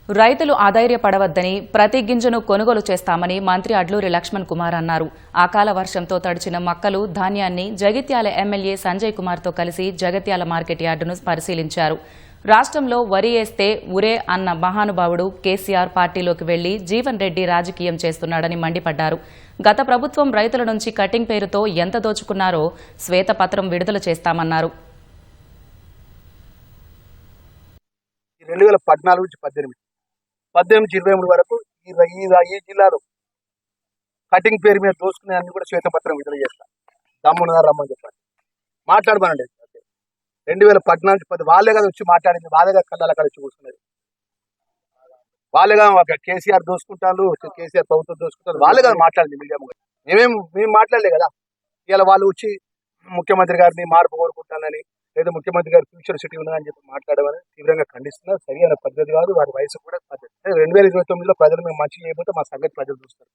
రైతులు అధైర్యపడవద్దని ప్రతి గింజను కొనుగోలు చేస్తామని మంత్రి అడ్లూరి లక్ష్మణ్ కుమార్ అన్నారు. అకాల వర్షంతో తడిచిన మక్కలు, ధాన్యాన్ని జగిత్యాల ఎమ్మెల్యే సంజయ్ కుమార్తో కలిసి జగిత్యాల మార్కెట్ యార్డును పరిశీలించారు. రాష్ట్రంలో వరి వేస్తే ఉరే అన్న మహానుభావుడు కేసీఆర్ పార్టీలోకి వెళ్లి జీవన్ రెడ్డి రాజకీయం చేస్తున్నాడని మండిపడ్డారు. గత ప్రభుత్వం రైతుల నుంచి కటింగ్ పేరుతో ఎంత దోచుకున్నారో శ్వేతపత్రం విడుదల చేస్తామన్నారు. 2014 నుంచి 18-23 వరకు ఈ జిల్లాలో కటింగ్ పేరు మీద దోసుకునే అన్ని కూడా శ్వేతపత్రం విడుదల చేస్తాం. దమ్మున రమ్మని చెప్పండి, మాట్లాడమనండి. 2014-10 వాళ్ళే కదా వచ్చి మాట్లాడింది, వాళ్ళే కదా కళ్ళ అక్కడ వచ్చి కూర్చున్నది, వాళ్ళేగా కేసీఆర్ దోసుకుంటారు, కేసీఆర్ ప్రభుత్వం దోసుకుంటారు, వాళ్ళే కదా మాట్లాడింది. మీడియా మేము మాట్లాడలే కదా. ఇలా వాళ్ళు వచ్చి ముఖ్యమంత్రి గారిని మార్పు కోరుకుంటానని, లేదా ముఖ్యమంత్రి గారి ఫ్యూచర్ సిటీ ఉన్నదని చెప్పి మాట్లాడమని తీవ్రంగా ఖండిస్తున్నారు. సరైన పద్ధతి కాదు, వారి వయసు కూడా పద్ధతి. 2029లో ప్రజలు మేము మంచి చేయకపోతే మా సంగతి ప్రజలు చూస్తారు.